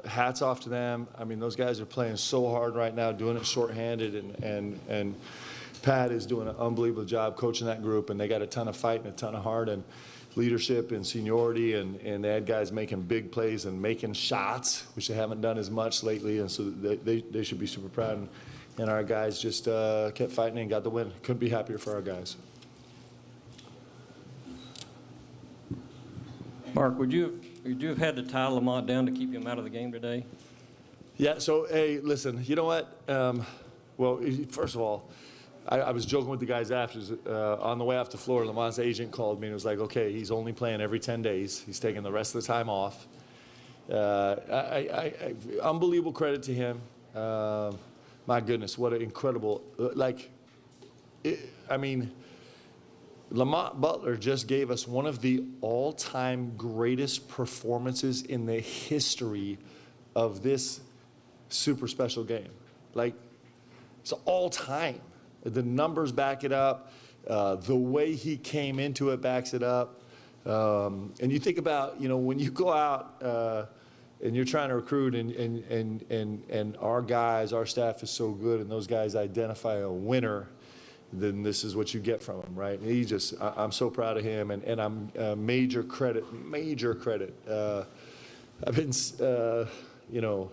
Hats off to them. I mean, those guys are playing so hard right now, doing it shorthanded, and Pat is doing an unbelievable job coaching that group, and they got a ton of fight and a ton of heart and leadership and seniority, and they had guys making big plays and making shots, which they haven't done as much lately, and so they should be super proud. And our guys just kept fighting and got the win. Couldn't be happier for our guys. Mark, would you have had to tie Lamont down to keep him out of the game today? Yeah, so, hey, listen, you know what? Well, first of all, I was joking with the guys after. On the way off the floor, Lamont's agent called me and was like, okay, he's only playing every 10 days. He's taking the rest of the time off. Unbelievable credit to him. My goodness, what an incredible, I mean, Lamont Butler just gave us one of the all-time greatest performances in the history of this super special game. Like, it's all-time. The numbers back it up. The way he came into it backs it up. And you think about, you know, when you go out and you're trying to recruit and our guys, our staff is so good, and those guys identify a winner, then this is what you get from him, right? And he just, I'm so proud of him, and I'm major credit. I've been, you know,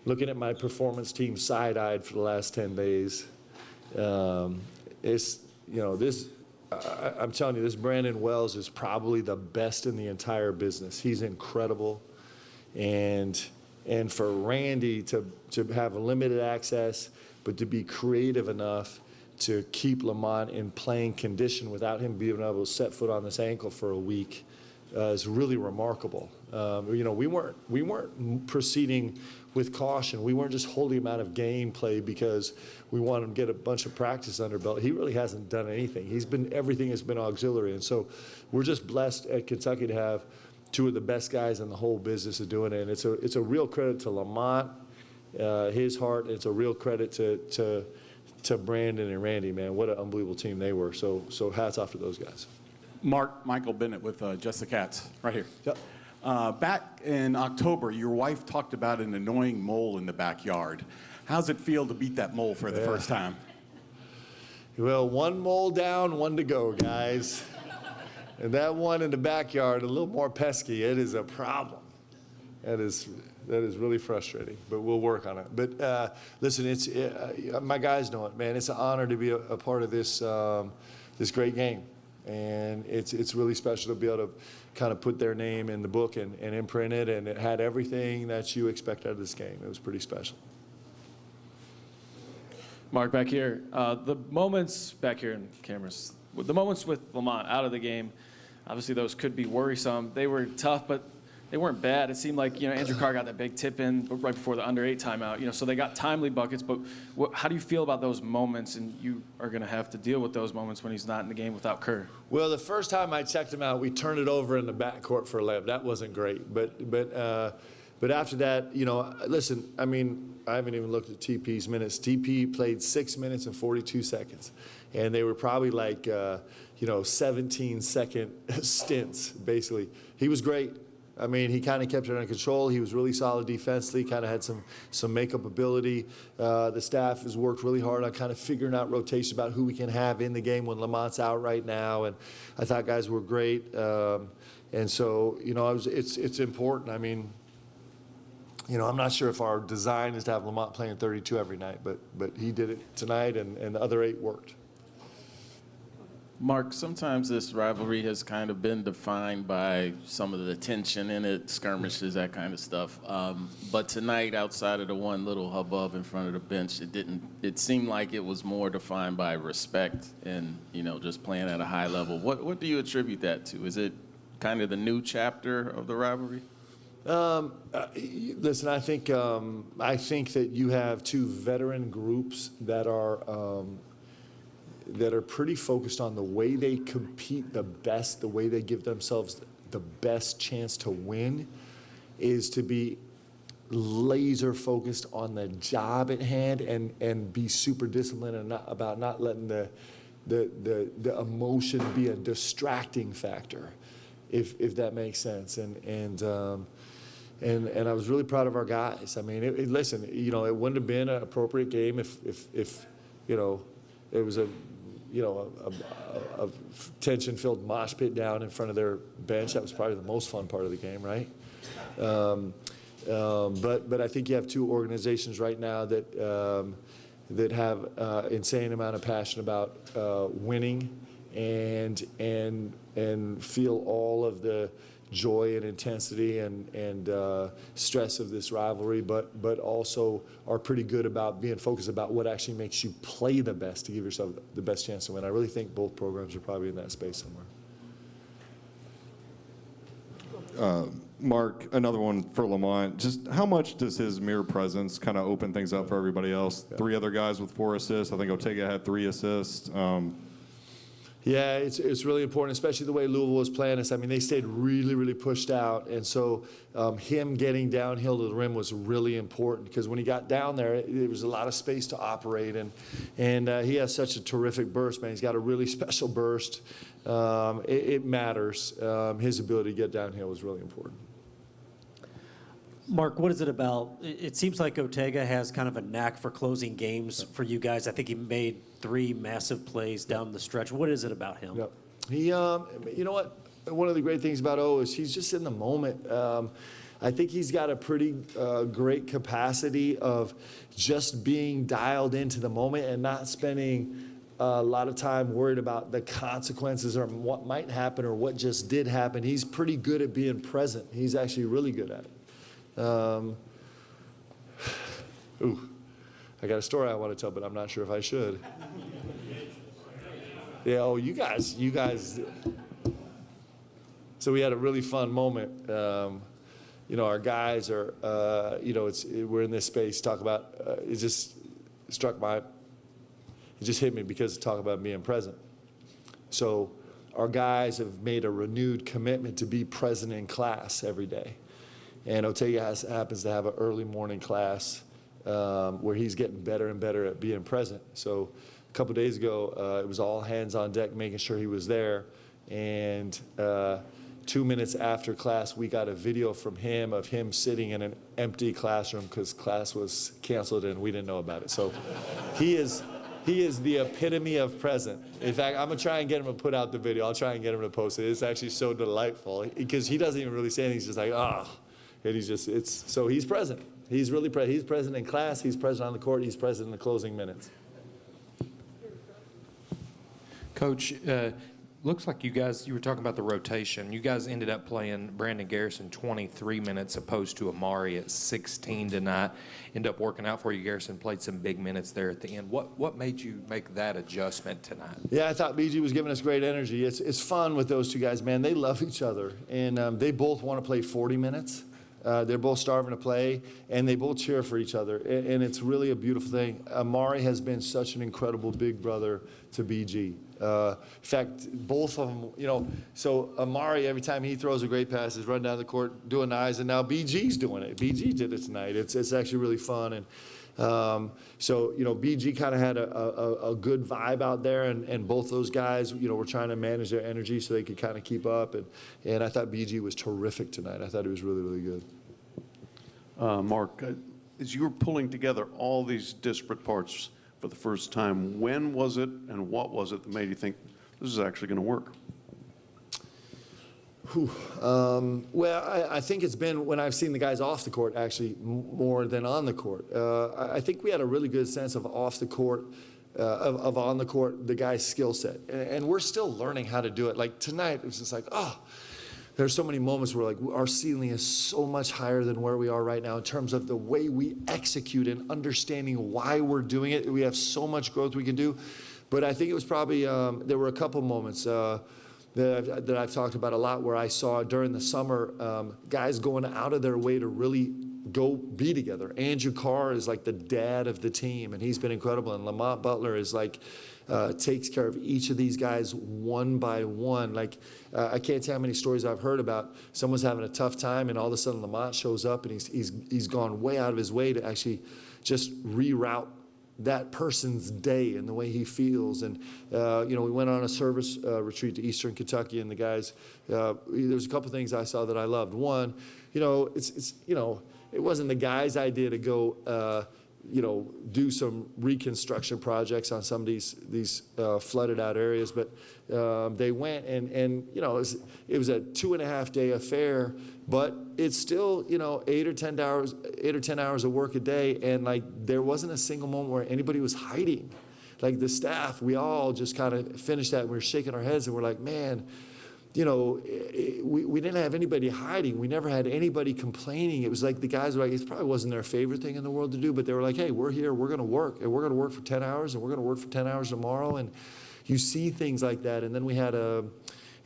looking at my performance team side-eyed for the last 10 days. It's, you know, this, I'm telling you, this Brandon Wells is probably the best in the entire business. He's incredible. And for Randy to have limited access, but to be creative enough to keep Lamont in playing condition without him being able to set foot on this ankle for a week is really remarkable. You know, we weren't proceeding with caution. We weren't just holding him out of gameplay because we wanted him to get a bunch of practice under belt. He really hasn't done anything. Everything has been auxiliary. And so we're just blessed at Kentucky to have two of the best guys in the whole business of doing it. And it's a real credit to Lamont, his heart. It's a real credit to Brandon and Randy, man. What an unbelievable team they were. So hats off to those guys. Mark, Michael Bennett with Just the Cats, right here. Yep. Back in October, your wife talked about an annoying mole in the backyard. How's it feel to beat that mole for the first time? Well, one mole down, one to go, guys. And that one in the backyard, a little more pesky. It is a problem. That is really frustrating, but we'll work on it. But listen, it's my guys know it, man. It's an honor to be a part of this this great game, and it's really special to be able to kind of put their name in the book and imprint it, and it had everything that you expect out of this game. It was pretty special. Mark, back here, the moments back here in cameras, the moments with Lamont out of the game, obviously those could be worrisome. They were tough, but they weren't bad. It seemed like, you know, Andrew Carr got that big tip in right before the under 8 timeout, you know, so they got timely buckets. But how do you feel about those moments? And you are going to have to deal with those moments when he's not in the game without Kerr. Well, the first time I checked him out, we turned it over in the backcourt for a layup. That wasn't great. But after that, you know, listen, I mean, I haven't even looked at TP's minutes. TP played 6 minutes and 42 seconds. And they were probably like, you know, 17-second stints, basically. He was great. I mean, he kind of kept it under control. He was really solid defensively, kind of had some makeup ability. The staff has worked really hard on kind of figuring out rotations about who we can have in the game when Lamont's out right now. And I thought guys were great. And so, you know, it's important. I mean, you know, I'm not sure if our design is to have Lamont playing 32 every night, but he did it tonight, and the other 8 worked. Mark, sometimes this rivalry has kind of been defined by some of the tension in it, skirmishes, that kind of stuff. But tonight, outside of the one little hubbub in front of the bench, it seemed like it was more defined by respect and, you know, just playing at a high level. What do you attribute that to? Is it kind of the new chapter of the rivalry? Listen, I think that you have two veteran groups that are pretty focused on the way they compete the best, the way they give themselves the best chance to win, is to be laser focused on the job at hand and be super disciplined and about not letting the emotion be a distracting factor, if that makes sense. And and I was really proud of our guys. I mean, listen, you know, it wouldn't have been an appropriate game if you know, it was a tension-filled mosh pit down in front of their bench. That was probably the most fun part of the game, right? But I think you have two organizations right now that have insane amount of passion about winning and feel all of the joy and intensity and stress of this rivalry, but also are pretty good about being focused about what actually makes you play the best to give yourself the best chance to win. I really think both programs are probably in that space somewhere. Mark, another one for Lamont. Just how much does his mere presence kind of open things up for everybody else? Yeah. 3 other guys with 4 assists. I think Otega had 3 assists. Yeah, it's really important, especially the way Louisville was playing us. I mean, they stayed really, really pushed out, and so him getting downhill to the rim was really important because when he got down there, there was a lot of space to operate, and he has such a terrific burst, man. He's got a really special burst. It matters. His ability to get downhill was really important. Mark, what is it about? It seems like Otega has kind of a knack for closing games for you guys. I think he made 3 massive plays down the stretch. What is it about him? Yep. He, you know what? One of the great things about O is he's just in the moment. I think he's got a pretty great capacity of just being dialed into the moment and not spending a lot of time worried about the consequences or what might happen or what just did happen. He's pretty good at being present. He's actually really good at it. I got a story I want to tell, but I'm not sure if I should. Yeah, oh, you guys. So we had a really fun moment. You know, our guys are, you know, we're in this space, talk about, it just hit me because talk about being present. So our guys have made a renewed commitment to be present in class every day. And Otega happens to have an early morning class where he's getting better and better at being present. So a couple days ago, it was all hands on deck, making sure he was there. And 2 minutes after class, we got a video from him of him sitting in an empty classroom because class was canceled and we didn't know about it. So he is the epitome of present. In fact, I'm going to try and get him to put out the video. I'll try and get him to post it. It's actually so delightful because he doesn't even really say anything. He's just like, ah. And so he's present. He's really present. He's present in class. He's present on the court. He's present in the closing minutes. Coach, looks like you were talking about the rotation. You guys ended up playing Brandon Garrison 23 minutes opposed to Amari at 16 tonight. Ended up working out for you. Garrison played some big minutes there at the end. What made you make that adjustment tonight? Yeah, I thought BG was giving us great energy. It's fun with those two guys, man. They love each other, and they both want to play 40 minutes. They're both starving to play, and they both cheer for each other, and it's really a beautiful thing. Amari has been such an incredible big brother to BG. In fact, both of them, you know, so Amari, every time he throws a great pass, is running down the court doing eyes, and now BG's doing it. BG did it tonight. It's actually really fun, and so, you know, BG kind of had a good vibe out there, and both those guys, you know, were trying to manage their energy so they could kind of keep up, and I thought BG was terrific tonight. I thought he was really, really good. Mark, as you were pulling together all these disparate parts for the first time, when was it and what was it that made you think this is actually going to work? Well, I think it's been when I've seen the guys off the court actually more than on the court. I think we had a really good sense of off the court, of on the court, the guy's skill set. And we're still learning how to do it. Like tonight, it was just like, oh, there's so many moments where like our ceiling is so much higher than where we are right now in terms of the way we execute and understanding why we're doing it. We have so much growth we can do. But I think it was probably, there were a couple moments that I've talked about a lot where I saw during the summer guys going out of their way to really go be together. Andrew Carr is like the dad of the team, and he's been incredible. And Lamont Butler is like, takes care of each of these guys one by one. Like, I can't tell how many stories I've heard about someone's having a tough time, and all of a sudden Lamont shows up, and he's gone way out of his way to actually just reroute that person's day and the way he feels. And, you know, we went on a service retreat to Eastern Kentucky, and the guys, there's a couple things I saw that I loved. One, you know, you know, it wasn't the guys' idea to go, you know, do some reconstruction projects on some of these flooded out areas, but they went and you know, it was a 2.5 day affair, but it's still, you know, 8 or 10 hours of work a day, and like there wasn't a single moment where anybody was hiding. Like the staff, we all just kind of finished that and we were shaking our heads and we're like, man, you know, we didn't have anybody hiding. We never had anybody complaining. It was like the guys were like, it probably wasn't their favorite thing in the world to do, but they were like, hey, we're here, we're going to work, and we're going to work for 10 hours, and we're going to work for 10 hours tomorrow. And you see things like that. And then we had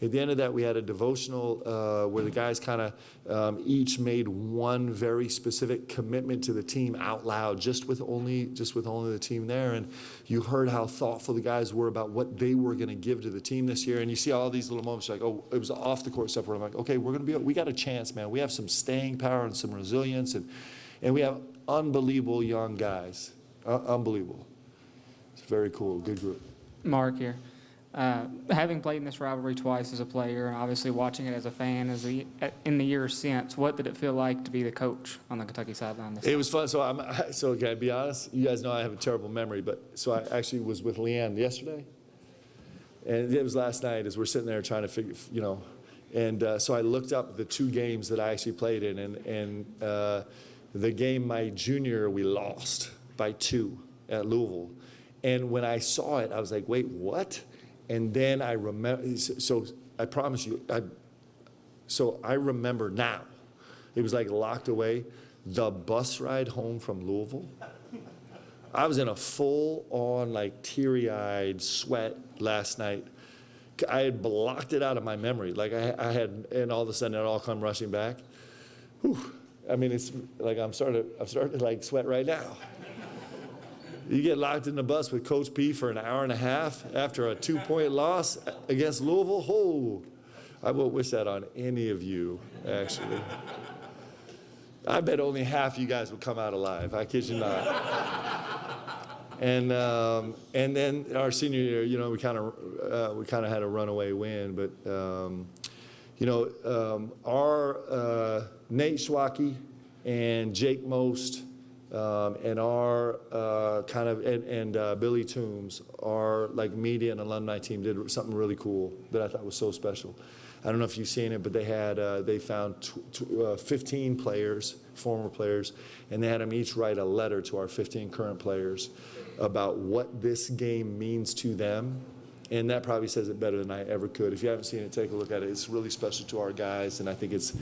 at the end of that, we had a devotional where the guys kind of each made one very specific commitment to the team out loud, just with only the team there. And you heard how thoughtful the guys were about what they were going to give to the team this year. And you see all these little moments like, oh, it was off the court stuff where I'm like, okay, we got a chance, man. We have some staying power and some resilience, and we have unbelievable young guys, unbelievable. It's very cool, good group. Mark here. Having played in this rivalry twice as a player and obviously watching it as a fan in the years since, what did it feel like to be the coach on the Kentucky sideline this It was fun. So can I be honest? You guys know I have a terrible memory, but so I actually was with Leanne yesterday, and it was last night as we're sitting there trying to figure, you know, and so I looked up the 2 games that I actually played in, and the game my junior year we lost by 2 at Louisville, and when I saw it, I was like, wait, what? And then I remember, so I promise you, I remember now. It was like locked away. The bus ride home from Louisville, I was in a full-on, like, teary-eyed sweat last night. I had blocked it out of my memory. Like, I had, and all of a sudden it all come rushing back. Whew. I mean, it's like I'm starting to like sweat right now. You get locked in the bus with Coach P for an hour and a half after a 2-point loss against Louisville. Oh, I won't wish that on any of you, actually. I bet only half you guys would come out alive. I kid you not. And then our senior year, you know, we kind of had a runaway win, but you know, our Nate Schwacke and Jake Most. And our Billy Toombs, our like media and alumni team did something really cool that I thought was so special. I don't know if you've seen it, but they found 15 players, former players, and they had them each write a letter to our 15 current players about what this game means to them. And that probably says it better than I ever could. If you haven't seen it, take a look at it. It's really special to our guys, and I think it's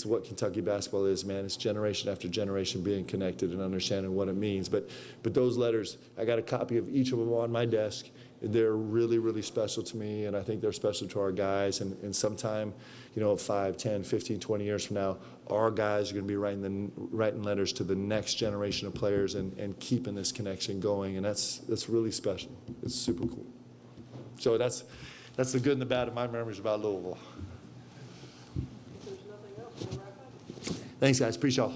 what Kentucky basketball is, man. It's generation after generation being connected and understanding what it means. But those letters, I got a copy of each of them on my desk. They're really, really special to me, and I think they're special to our guys. And sometime, you know, 5, 10, 15, 20 years from now, our guys are going to be writing letters to the next generation of players and keeping this connection going, and that's really special. It's super cool. So that's the good and the bad of my memories about Louisville. Thanks, guys. Appreciate y'all.